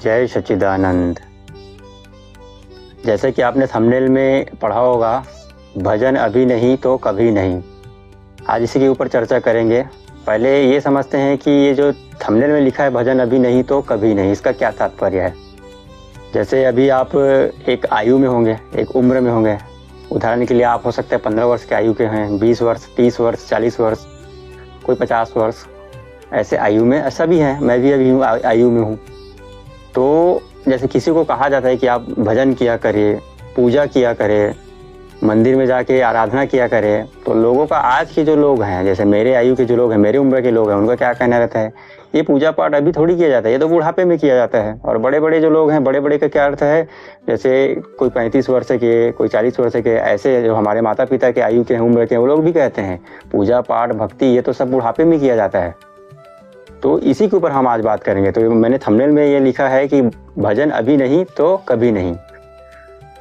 जय सच्चिदानंद। जैसे कि आपने थंबनेल में पढ़ा होगा, भजन अभी नहीं तो कभी नहीं। आज इसी के ऊपर चर्चा करेंगे। पहले ये समझते हैं कि ये जो थंबनेल में लिखा है भजन अभी नहीं तो कभी नहीं, इसका क्या तात्पर्य है। जैसे अभी आप एक आयु में होंगे, एक उम्र में होंगे। उदाहरण के लिए आप हो सकते हैं 15 वर्ष के आयु के हैं, 20 वर्ष, 30 वर्ष, 40 वर्ष, कोई 50 वर्ष, ऐसे आयु में ऐसा भी है। मैं भी अभी आयु में हूँ। तो जैसे किसी को कहा जाता है कि आप भजन किया करिए, पूजा किया करें, मंदिर में जाके आराधना किया करें, तो लोगों का आज के जो लोग हैं, जैसे मेरे आयु के जो लोग हैं, मेरे उम्र के लोग हैं, उनका क्या कहना रहता है, ये पूजा पाठ अभी थोड़ी किया जाता है, ये तो बुढ़ापे में किया जाता है। और बड़े बड़े जो लोग हैं, बड़े बड़े का क्या अर्थ है, जैसे कोई 35 वर्ष के, कोई 40 वर्ष के, ऐसे जो हमारे माता पिता के आयु के उम्र के, वो लोग भी कहते हैं पूजा पाठ भक्ति ये तो सब बुढ़ापे में किया जाता है। तो इसी के ऊपर हम आज बात करेंगे। तो मैंने थंबनेल में ये लिखा है कि भजन अभी नहीं तो कभी नहीं।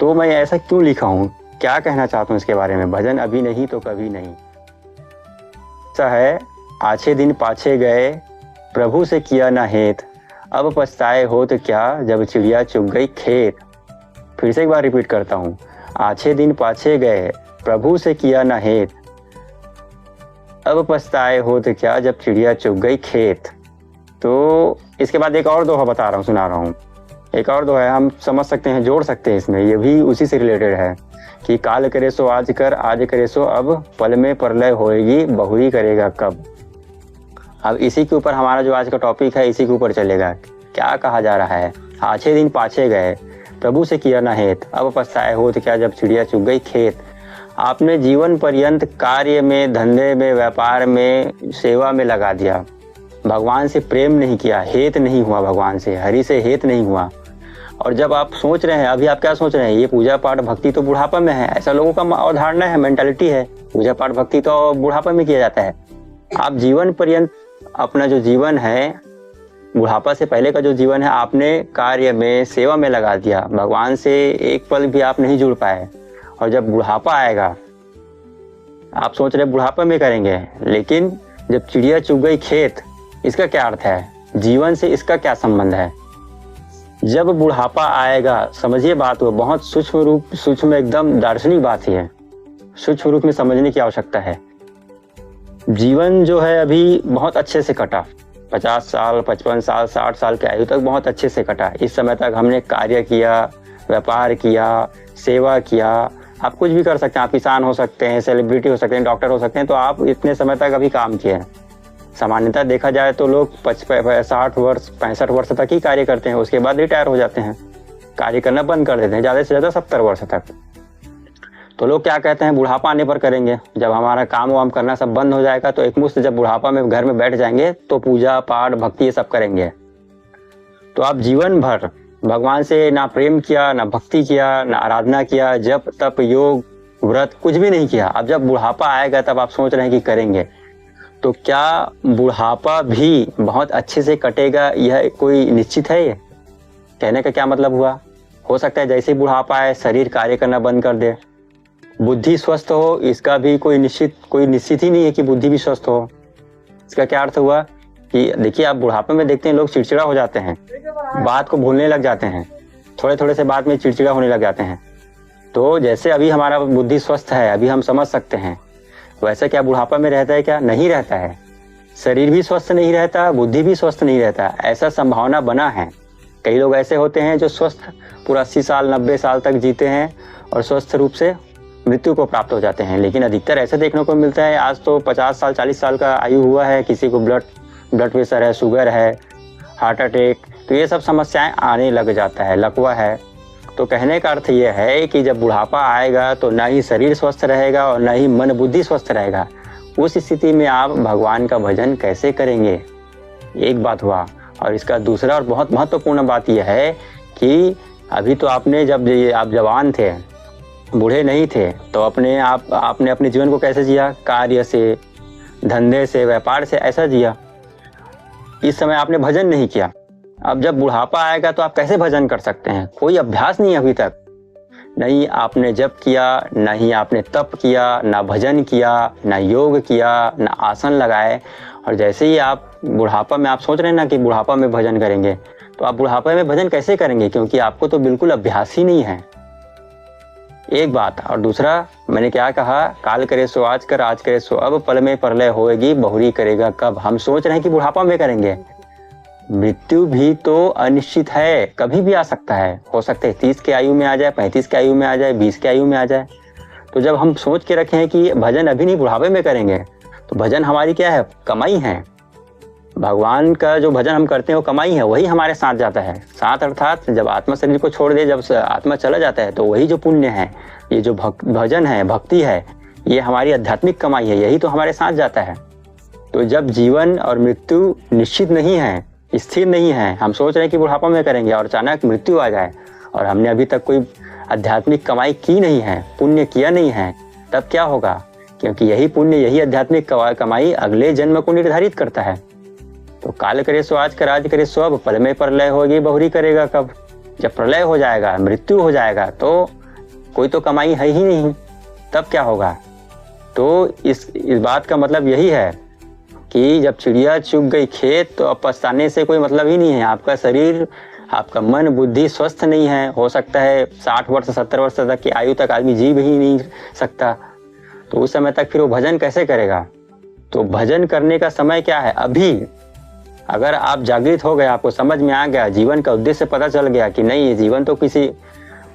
तो मैं ऐसा क्यों लिखा हूँ, क्या कहना चाहता हूँ इसके बारे में, भजन अभी नहीं तो कभी नहीं। ऐसा है, आछे दिन पाछे गए, प्रभु से किया ना हेत, अब पछताए हो तो क्या, जब चिड़िया चुग गई खेत। फिर से एक बार रिपीट करता हूँ, आछे दिन पाछे गए, प्रभु से किया ना हेत, अब पछताए हो तो क्या, जब चिड़िया चुग गई खेत। तो इसके बाद एक और दोहा बता रहा हूँ, सुना रहा हूँ। एक और दोहा है, हम समझ सकते हैं, जोड़ सकते हैं इसमें, ये भी उसी से रिलेटेड है कि काल करे सो आज कर, आज करे सो अब, पल में प्रलय होएगी, बहुरी करेगा कब। अब इसी के ऊपर हमारा जो आज का टॉपिक है, इसी के ऊपर चलेगा। क्या कहा जा रहा है, आछे दिन पाछे गए, प्रभु से किया ना हेत, अब पछताए हो तो क्या, जब चिड़िया चुग गई खेत। आपने जीवन पर्यंत कार्य में, धंधे में, व्यापार में, सेवा में लगा दिया, भगवान से प्रेम नहीं किया, हेत नहीं हुआ, भगवान से, हरि से हेत नहीं हुआ। और जब आप सोच रहे हैं, अभी आप क्या सोच रहे हैं, ये पूजा पाठ भक्ति तो बुढ़ापा में है, ऐसा लोगों का अवधारणा है, मेंटालिटी है, पूजा पाठ भक्ति तो बुढ़ापा में किया जाता है। आप जीवन पर्यंत अपना जो जीवन है, बुढ़ापा से पहले का जो जीवन है, आपने कार्य में, सेवा में लगा दिया, भगवान से एक पल भी आप नहीं जुड़ पाए। और जब बुढ़ापा आएगा, आप सोच रहे बुढ़ापा में करेंगे, लेकिन जब चिड़िया चुग गई खेत, इसका क्या अर्थ है, जीवन से इसका क्या संबंध है। जब बुढ़ापा आएगा, समझिए बात, वो बहुत सूक्ष्म एकदम दार्शनिक बात ही है, सूक्ष्म रूप में समझने की आवश्यकता है। जीवन जो है अभी बहुत अच्छे से कटा, 50 साल, 55 साल, 60 साल के आयु तक बहुत अच्छे से कटा। इस समय तक हमने कार्य किया, व्यापार किया, सेवा किया। आप कुछ भी कर सकते हैं, आप किसान हो सकते हैं, सेलिब्रिटी हो सकते हैं, डॉक्टर हो सकते हैं, तो आप इतने समय तक अभी काम किए हैं। सामान्यतः देखा जाए तो लोग 60 वर्ष, 65 वर्ष तक ही कार्य करते हैं, उसके बाद रिटायर हो जाते हैं, कार्य करना बंद कर देते हैं, ज़्यादा से ज़्यादा 70 वर्ष तक। तो लोग क्या कहते हैं, बुढ़ापा आने पर करेंगे, जब हमारा काम वाम करना सब बंद हो जाएगा तो एक मुश्त जब बुढ़ापा में घर में बैठ जाएंगे तो पूजा पाठ भक्ति ये सब करेंगे। तो आप जीवन भर भगवान से ना प्रेम किया, ना भक्ति किया, ना आराधना किया, जप तप योग व्रत कुछ भी नहीं किया। अब जब बुढ़ापा आएगा तब आप सोच रहे हैं कि करेंगे, तो क्या बुढ़ापा भी बहुत अच्छे से कटेगा, यह कोई निश्चित है। ये कहने का क्या मतलब हुआ, हो सकता है जैसे बुढ़ापा आए शरीर कार्य करना बंद कर दे, बुद्धि स्वस्थ हो, इसका भी कोई निश्चित ही नहीं है कि बुद्धि भी स्वस्थ हो। इसका क्या अर्थ हुआ कि देखिए, आप बुढ़ापे में देखते हैं लोग चिड़चिड़ा हो जाते हैं, बात को भूलने लग जाते हैं, थोड़े थोड़े से बात में चिड़चिड़ा होने लग जाते हैं। तो जैसे अभी हमारा बुद्धि स्वस्थ है, अभी हम समझ सकते हैं, वैसे क्या बुढ़ापा में रहता है क्या, नहीं रहता है। शरीर भी स्वस्थ नहीं रहता, बुद्धि भी स्वस्थ नहीं रहता, ऐसा संभावना बना है। कई लोग ऐसे होते हैं जो स्वस्थ पूरा 80 साल 90 साल तक जीते हैं और स्वस्थ रूप से मृत्यु को प्राप्त हो जाते हैं। लेकिन अधिकतर ऐसे देखने को मिलता है, आज तो 50 साल 40 साल का आयु हुआ है, किसी को ब्लड प्रेशर है, शुगर है, हार्ट अटैक, तो ये सब समस्याएं आने लग जाता है, लकवा है। तो कहने का अर्थ ये है कि जब बुढ़ापा आएगा तो ना ही शरीर स्वस्थ रहेगा और ना ही मन बुद्धि स्वस्थ रहेगा। उस स्थिति में आप भगवान का भजन कैसे करेंगे, एक बात हुआ। और इसका दूसरा और बहुत महत्वपूर्ण बात यह है कि अभी तो आपने, जब आप जवान थे, बूढ़े नहीं थे, तो आपने अपने जीवन को कैसे जिया, कार्य से, धंधे से, व्यापार से, ऐसा जिया। इस समय आपने भजन नहीं किया। अब जब बुढ़ापा आएगा तो आप कैसे भजन कर सकते हैं, कोई अभ्यास नहीं अभी तक, नहीं आपने जप किया, ना ही आपने तप किया, ना भजन किया, ना योग किया, ना आसन लगाए। और जैसे ही आप बुढ़ापा में, आप सोच रहे हैं ना कि बुढ़ापा में भजन करेंगे, तो तो आप बुढ़ापे में भजन कैसे करेंगे, क्योंकि आपको तो बिल्कुल अभ्यास ही नहीं है। एक बात। और दूसरा, मैंने क्या कहा, काल करे सो आज कर, आज करे सो अब, पल में प्रलय होएगी, बहुरी करेगा कब। हम सोच रहे हैं कि बुढ़ापा में करेंगे, मृत्यु भी तो अनिश्चित है, कभी भी आ सकता है। हो सकता है 30 की आयु में आ जाए, 35 की आयु में आ जाए, 20 की आयु में आ जाए। तो जब हम सोच के रखे हैं कि भजन अभी नहीं बुढ़ापे में करेंगे, तो भजन हमारी क्या है, कमाई है। भगवान का जो भजन हम करते हैं वो कमाई है, वही हमारे साथ जाता है। साथ अर्थात जब आत्मा शरीर को छोड़ दे, जब आत्मा चला जाता है, तो वही जो पुण्य है, ये जो भजन है, भक्ति है, ये हमारी आध्यात्मिक कमाई है, यही तो हमारे साथ जाता है। तो जब जीवन और मृत्यु निश्चित नहीं है, स्थिर नहीं है, हम सोच रहे हैं कि बुढ़ापा में करेंगे और अचानक मृत्यु आ जाए और हमने अभी तक कोई आध्यात्मिक कमाई की नहीं है, पुण्य किया नहीं है, तब क्या होगा? क्योंकि यही पुण्य, यही आध्यात्मिक कमाई अगले जन्म को निर्धारित करता है। तो काल करे सो आज कर, आज करे सो अब, पल में प्रलय होगी, बहुरी करेगा कब। जब प्रलय हो जाएगा, मृत्यु हो जाएगा, तो कोई तो कमाई है ही नहीं, तब क्या होगा? तो इस बात का मतलब यही है कि जब चिड़िया चुग गई खेत, तो अब पछताने से कोई मतलब ही नहीं है। आपका शरीर, आपका मन बुद्धि स्वस्थ नहीं है, हो सकता है 60 वर्ष 70 वर्ष तक की आयु तक आदमी जी ही नहीं सकता, तो उस समय तक फिर वो भजन कैसे करेगा? तो भजन करने का समय क्या है? अभी। अगर आप जागृत हो गए, आपको समझ में आ गया, जीवन का उद्देश्य पता चल गया कि नहीं, ये जीवन तो किसी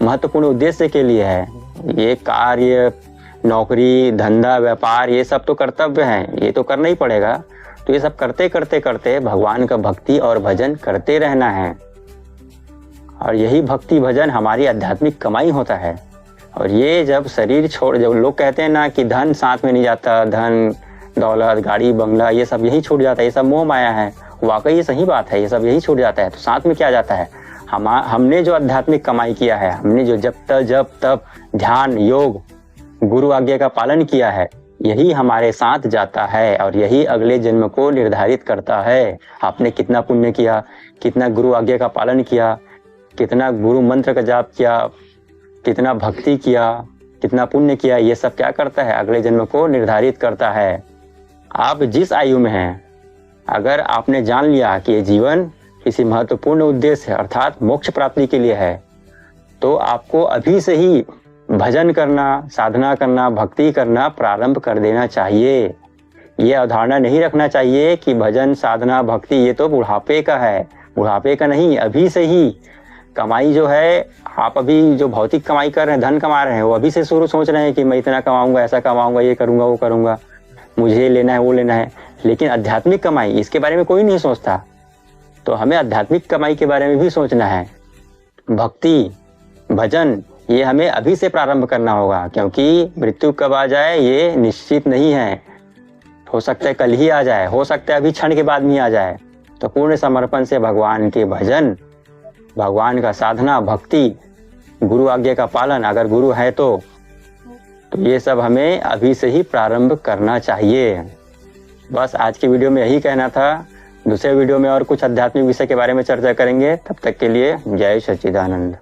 महत्वपूर्ण उद्देश्य के लिए है, ये कार्य, नौकरी, धंधा, व्यापार, ये सब तो कर्तव्य हैं, ये तो करना ही पड़ेगा। तो ये सब करते करते करते भगवान का भक्ति और भजन करते रहना है, और यही भक्ति भजन हमारी आध्यात्मिक कमाई होता है। और ये जब शरीर छोड़, जब लोग कहते हैं ना कि धन साथ में नहीं जाता, धन दौलत गाड़ी बंगला ये सब यही छूट जाता है, ये सब मोह माया है, वाकई ये सही बात है, ये सब यही छूट जाता है। तो साथ में क्या जाता है? हमने जो आध्यात्मिक कमाई किया है, हमने जो जप तप ध्यान योग गुरु आज्ञा का पालन किया है, यही हमारे साथ जाता है और यही अगले जन्म को निर्धारित करता है। आपने कितना पुण्य किया, कितना गुरु आज्ञा का पालन किया, कितना गुरु मंत्र का जाप किया, कितना भक्ति किया, कितना पुण्य किया, ये सब क्या करता है? अगले जन्म को निर्धारित करता है। आप जिस आयु में हैं, अगर आपने जान लिया कि ये जीवन किसी महत्वपूर्ण उद्देश्य है, अर्थात मोक्ष प्राप्ति के लिए है, तो आपको अभी से ही भजन करना, साधना करना, भक्ति करना प्रारंभ कर देना चाहिए। ये अवधारणा नहीं रखना चाहिए कि भजन साधना भक्ति ये तो बुढ़ापे का है, बुढ़ापे का नहीं। अभी से ही कमाई जो है, आप अभी जो भौतिक कमाई कर रहे हैं, धन कमा रहे हैं, वो अभी से शुरू सोच रहे हैं कि मैं इतना कमाऊंगा, ऐसा कमाऊंगा, ये करूंगा, वो करूंगा, मुझे ये लेना है, वो लेना है। लेकिन आध्यात्मिक कमाई, इसके बारे में कोई नहीं सोचता। तो हमें आध्यात्मिक कमाई के बारे में भी सोचना है। भक्ति भजन ये हमें अभी से प्रारंभ करना होगा, क्योंकि मृत्यु कब आ जाए ये निश्चित नहीं है। हो सकता है कल ही आ जाए, हो सकता है अभी क्षण के बाद भी आ जाए। तो पूर्ण समर्पण से भगवान के भजन, भगवान का साधना, भक्ति, गुरु आज्ञा का पालन, अगर गुरु है तो ये सब हमें अभी से ही प्रारंभ करना चाहिए। बस आज की वीडियो में यही कहना था। दूसरे वीडियो में और कुछ आध्यात्मिक विषय के बारे में चर्चा करेंगे। तब तक के लिए जय सच्चिदानंद।